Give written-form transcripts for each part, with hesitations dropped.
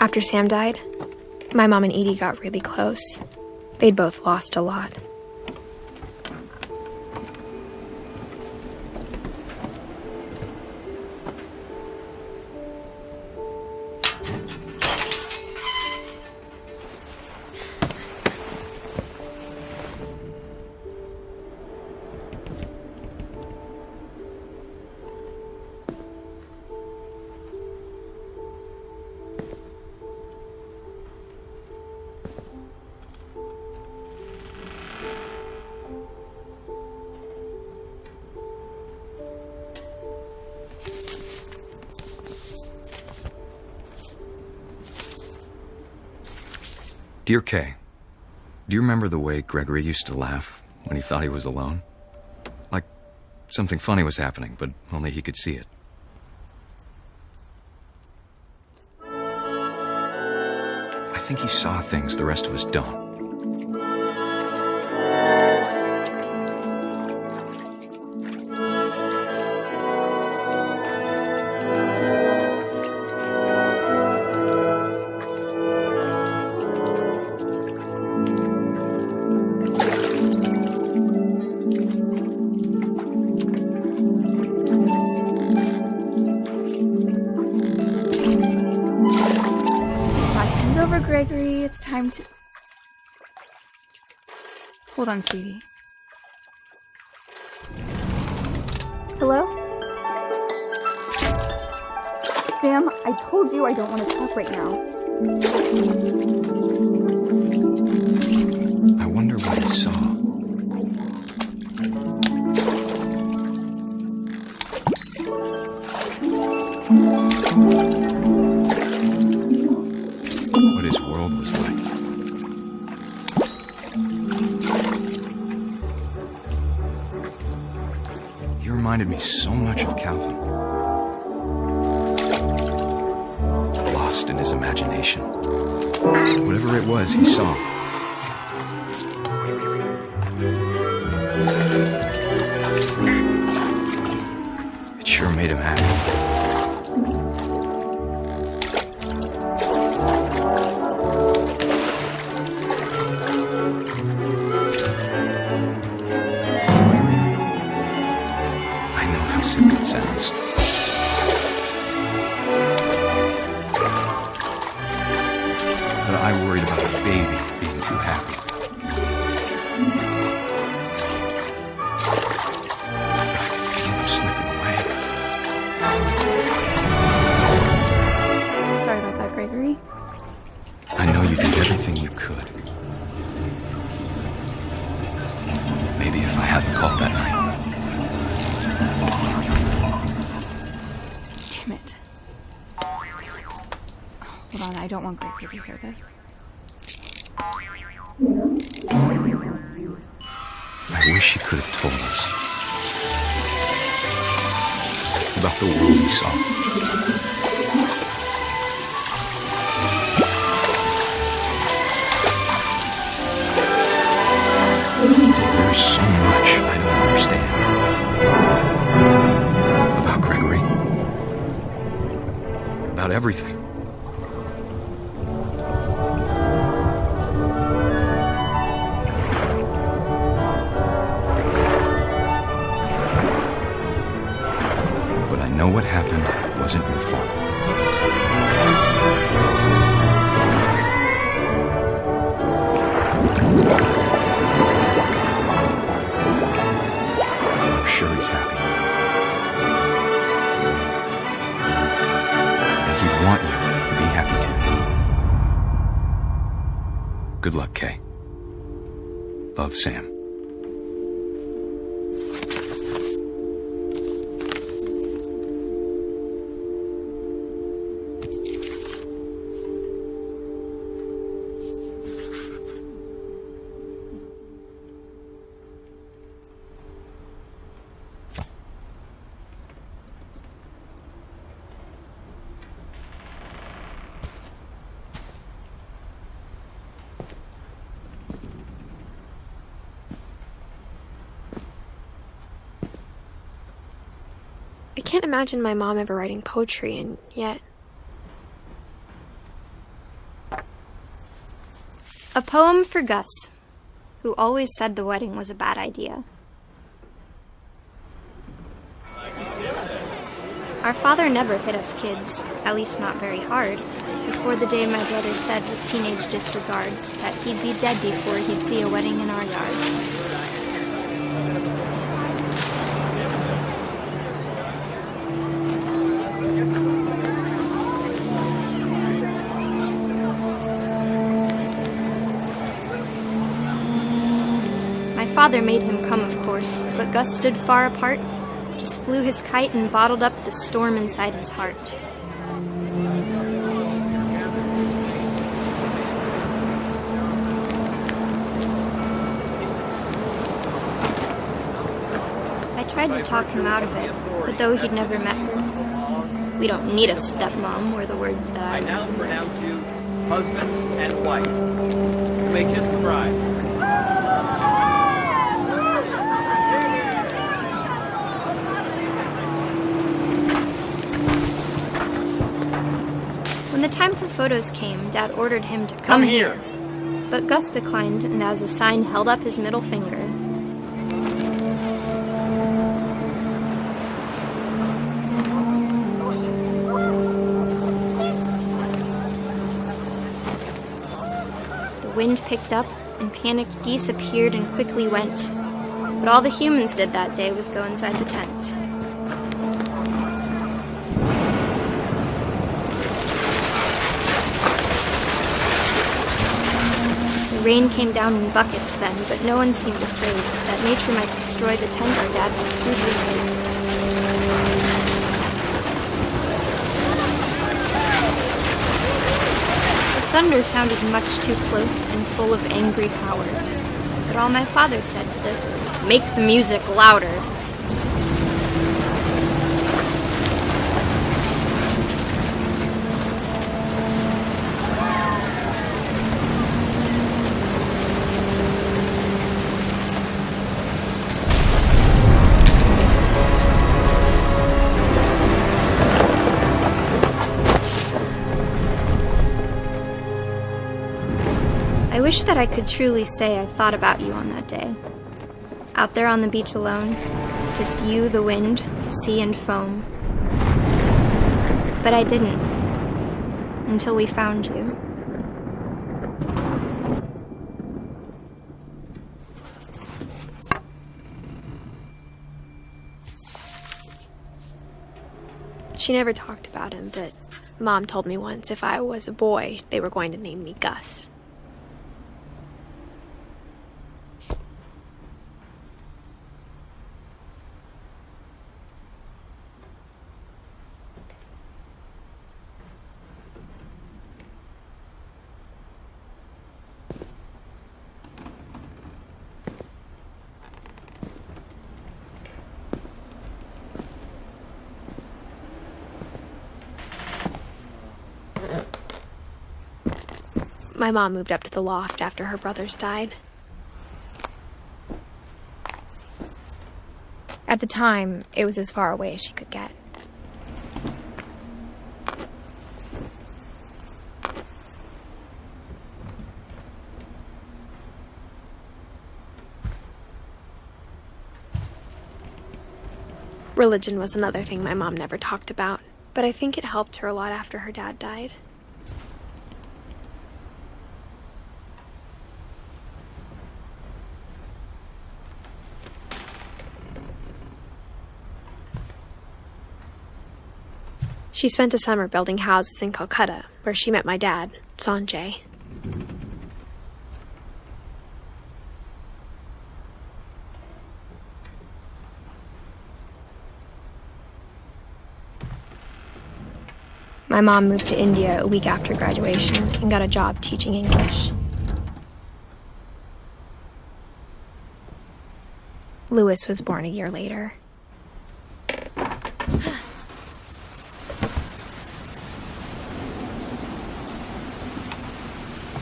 After Sam died, my mom and Edie got really close. They'd both lost a lot. Dear Kay, do you remember the way Gregory used to laugh when he thought he was alone? Like something funny was happening, but only he could see it. I think he saw things the rest of us don't. Gregory, it's time to... Hold on, sweetie. Hello? Sam, I told you I don't want to talk right now. I wonder what he saw. What his world was like. He reminded me so much of Calvin. Lost in his imagination. Whatever it was he saw. It sure made him happy. It sounds. But I worried about a baby being too happy. But I could feel him slipping away. Sorry about that, Gregory. I know you did everything you could. Maybe if I hadn't called that night. Hold on, I don't want Gregory to hear this. I wish he could have told us about the world we saw. There's so much I don't understand about Gregory, about everything. I know what happened wasn't your fault. I'm sure he's happy. And he'd want you to be happy too. Good luck, Kay. Love, Sam. I can't imagine my mom ever writing poetry, and yet... A poem for Gus, who always said the wedding was a bad idea. Our father never hit us kids, at least not very hard, before the day my brother said with teenage disregard that he'd be dead before he'd see a wedding in our yard. My father made him come, of course, but Gus stood far apart, just flew his kite and bottled up the storm inside his heart. I tried to talk him out of it, but though he'd never met her, "We don't need a stepmom," were the words that I now pronounce you husband and wife. You may kiss the bride. When the time for photos came, Dad ordered him to come here. But Gus declined and as a sign held up his middle finger. The wind picked up and panicked geese appeared and quickly went. But all the humans did that day was go inside the tent. Rain came down in buckets then, but no one seemed afraid that nature might destroy the tent our dad was crudely made. The thunder sounded much too close and full of angry power, but all my father said to this was, "Make the music louder." I wish that I could truly say I thought about you on that day. Out there on the beach alone, just you, the wind, the sea, and foam. But I didn't, until we found you. She never talked about him, but Mom told me once if I was a boy, they were going to name me Gus. My mom moved up to the loft after her brothers died. At the time, it was as far away as she could get. Religion was another thing my mom never talked about, but I think it helped her a lot after her dad died. She spent a summer building houses in Calcutta, where she met my dad, Sanjay. My mom moved to India a week after graduation and got a job teaching English. Louis was born a year later.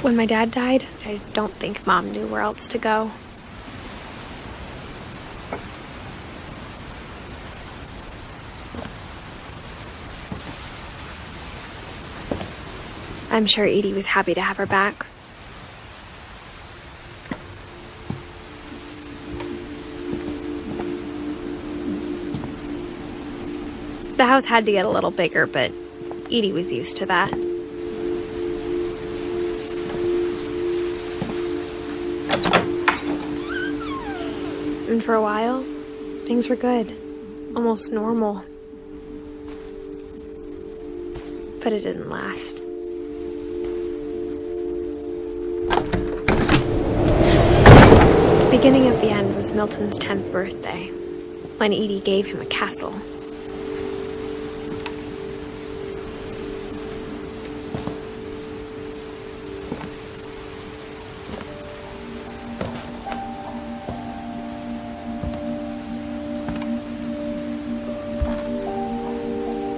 When my dad died, I don't think Mom knew where else to go. I'm sure Edie was happy to have her back. The house had to get a little bigger, but Edie was used to that. And for a while, things were good. Almost normal. But it didn't last. The beginning of the end was Milton's 10th birthday, when Edie gave him a castle.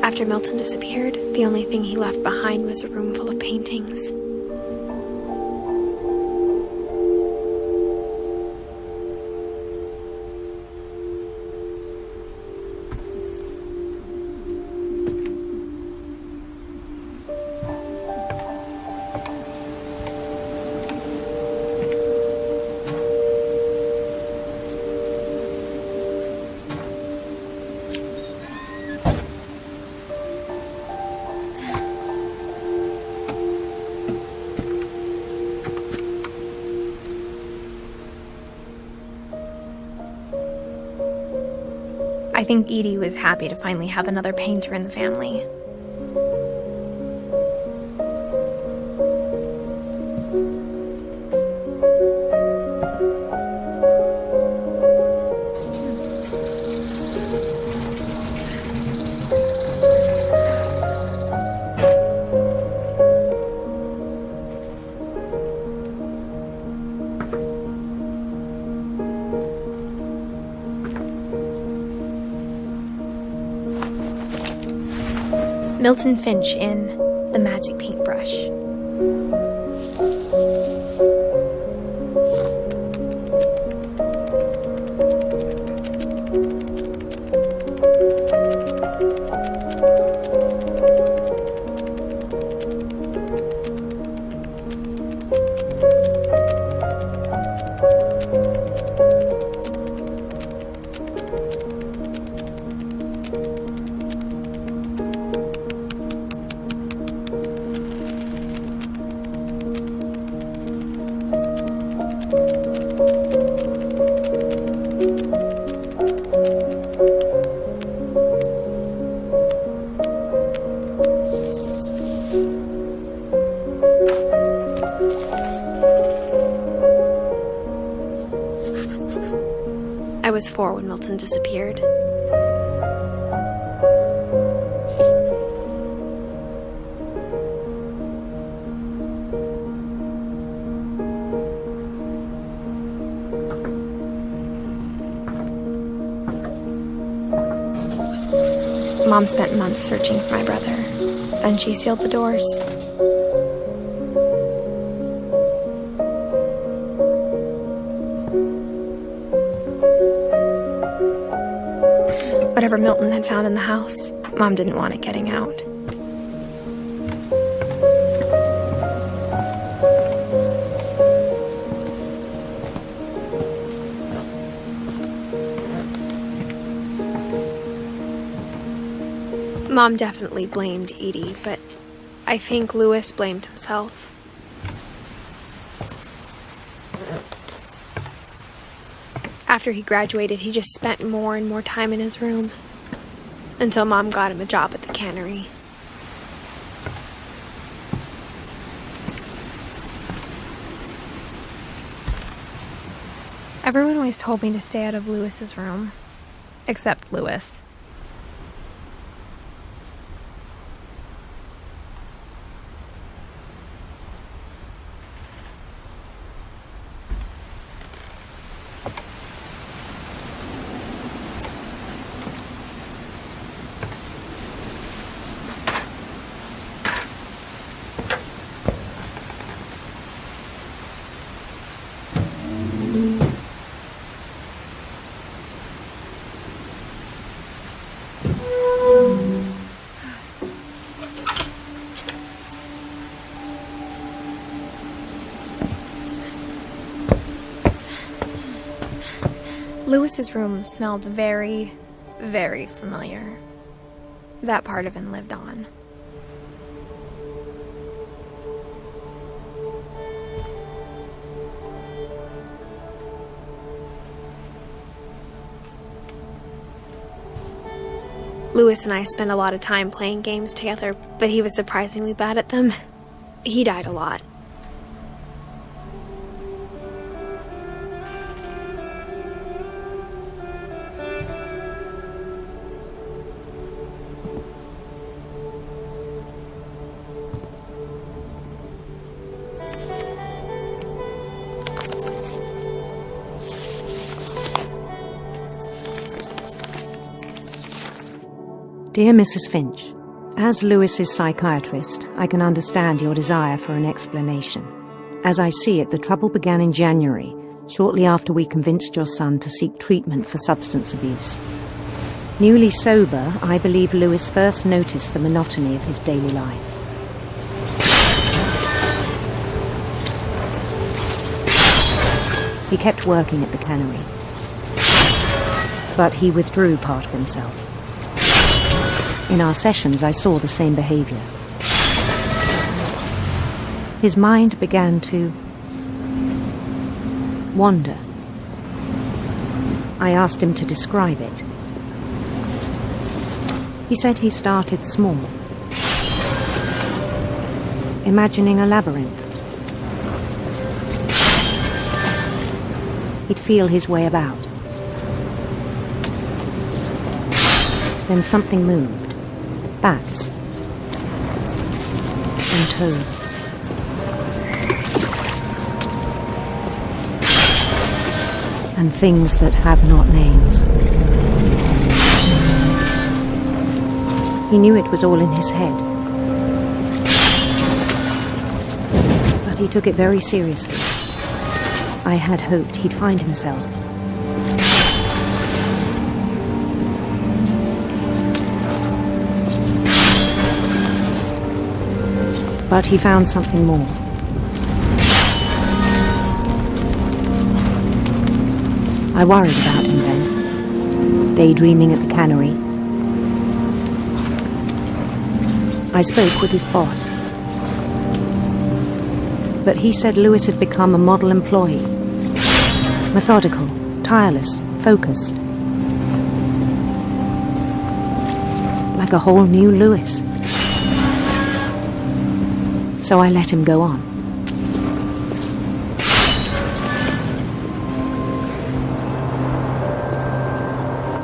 After Milton disappeared, the only thing he left behind was a room full of paintings. I think Edie was happy to finally have another painter in the family. Milton Finch in The Magic Paintbrush. I was 4 when Milton disappeared. Mom spent months searching for my brother. Then she sealed the doors. Whatever Milton had found in the house, Mom didn't want it getting out. Mom definitely blamed Edie, but I think Louis blamed himself. After he graduated, he just spent more and more time in his room, until Mom got him a job at the cannery. Everyone always told me to stay out of Louis's room, except Louis. Louis's room smelled very, very familiar. that part of him lived on. Louis and I spent a lot of time playing games together, but he was surprisingly bad at them. He died a lot. Dear Mrs. Finch, as Lewis's psychiatrist, I can understand your desire for an explanation. As I see it, the trouble began in January, shortly after we convinced your son to seek treatment for substance abuse. Newly sober, I believe Lewis first noticed the monotony of his daily life. He kept working at the cannery, but he withdrew part of himself. In our sessions, I saw the same behavior. His mind began to wander. I asked him to describe it. He said he started small, imagining a labyrinth. He'd feel his way about. Then something moved. Bats and toads. And things that have not names. He knew it was all in his head. But he took it very seriously. I had hoped he'd find himself. But he found something more. I worried about him then, daydreaming at the cannery. I spoke with his boss. But he said Lewis had become a model employee. Methodical, tireless, focused. Like a whole new Lewis. So I let him go on.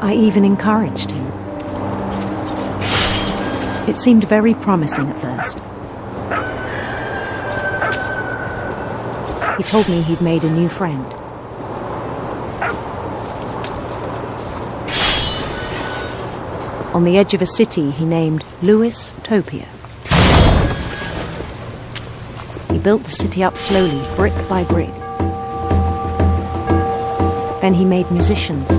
I even encouraged him. It seemed very promising at first. He told me he'd made a new friend. On the edge of a city he named Lewis Topia. He built the city up slowly, brick by brick. Then he made musicians.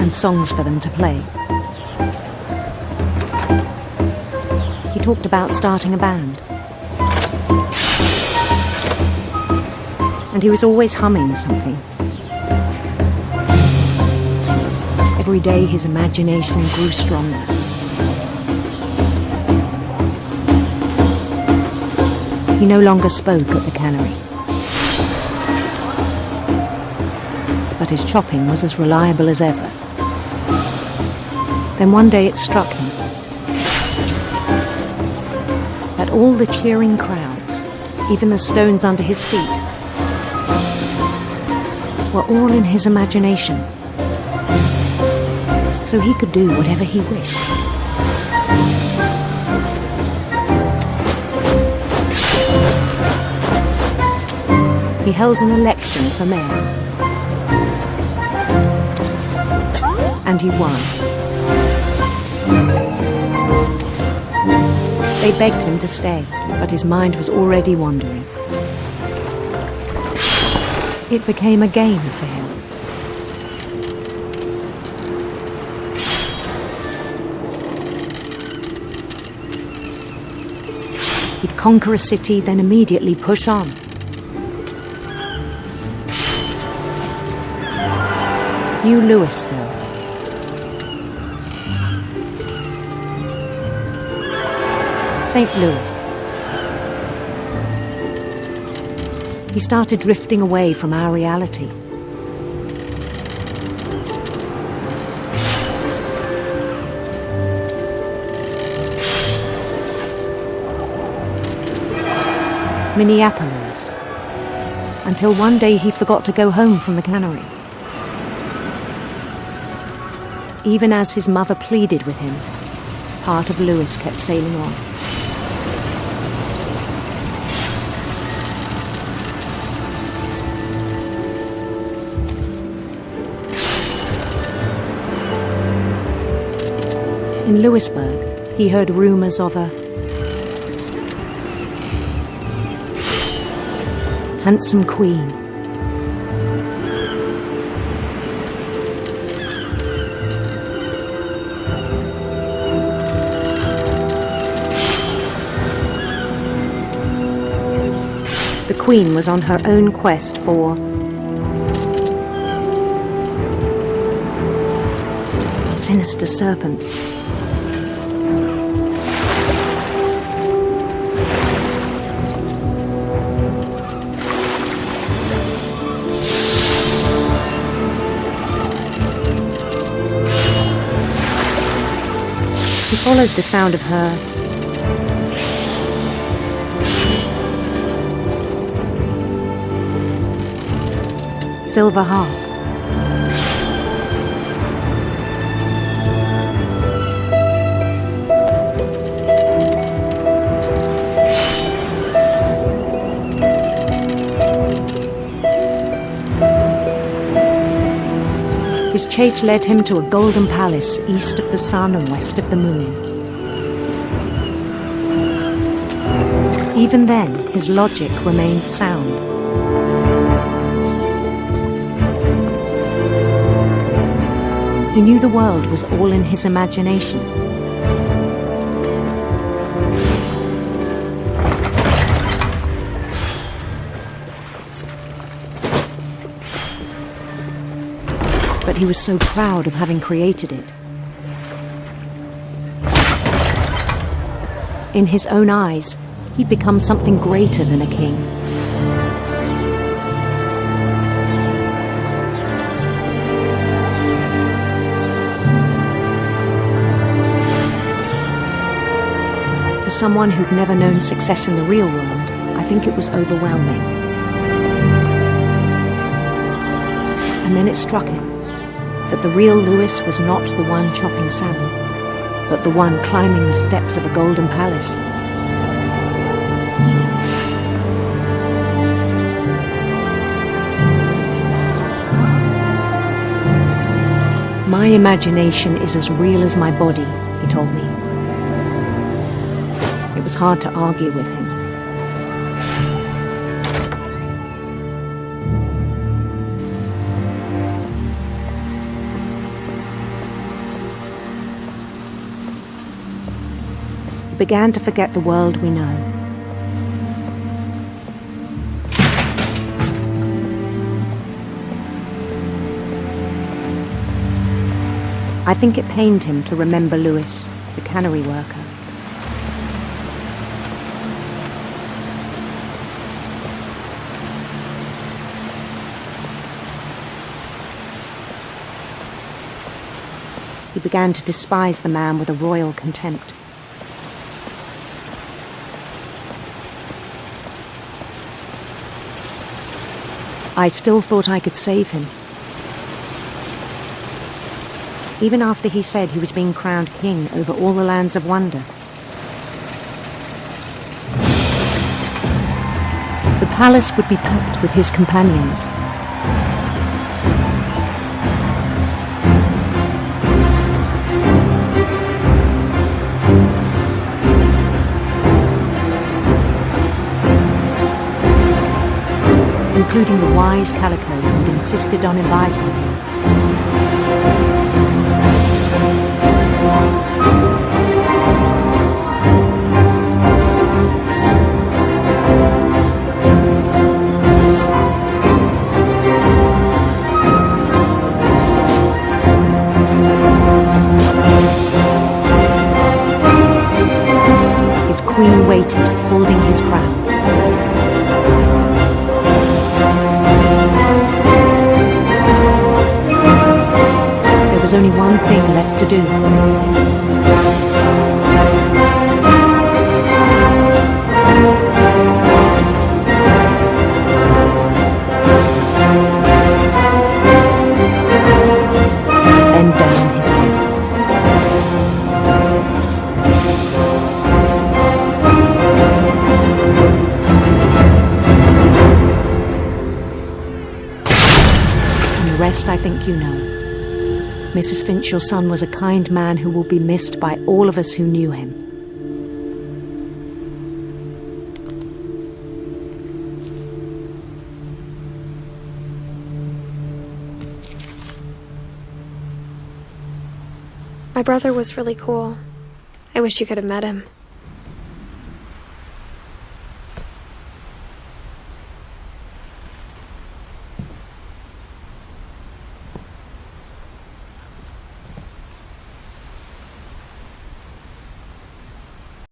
And songs for them to play. He talked about starting a band. And he was always humming something. Every day his imagination grew stronger. He no longer spoke at the cannery. But his chopping was as reliable as ever. Then one day it struck him that all the cheering crowds, even the stones under his feet, were all in his imagination. So he could do whatever he wished. He held an election for mayor. And he won. They begged him to stay, but his mind was already wandering. It became a game for him. He'd conquer a city, then immediately push on. New Louisville. St. Louis. He started drifting away from our reality. Minneapolis. Until one day he forgot to go home from the cannery. Even as his mother pleaded with him, part of Louis kept sailing on. In Louisburg, he heard rumors of a handsome queen. The queen was on her own quest for sinister serpents. He followed the sound of her silver harp. His chase led him to a golden palace east of the sun and west of the moon. Even then, his logic remained sound. He knew the world was all in his imagination. But he was so proud of having created it. In his own eyes, he'd become something greater than a king. For someone who'd never known success in the real world, I think it was overwhelming. And then it struck him that the real Louis was not the one chopping salmon, but the one climbing the steps of a golden palace. My imagination is as real as my body, he told me. It was hard to argue with him. He began to forget the world we know. I think it pained him to remember Louis, the cannery worker. He began to despise the man with a royal contempt. I still thought I could save him. Even after he said he was being crowned king over all the lands of wonder. The palace would be packed with his companions. Including the wise Calico who'd insisted on advising him. Queen waited, holding his crown. There was only one thing left to do. Bend down his head. And the rest I think you know. Mrs. Finch, your son was a kind man who will be missed by all of us who knew him. My brother was really cool. I wish you could have met him.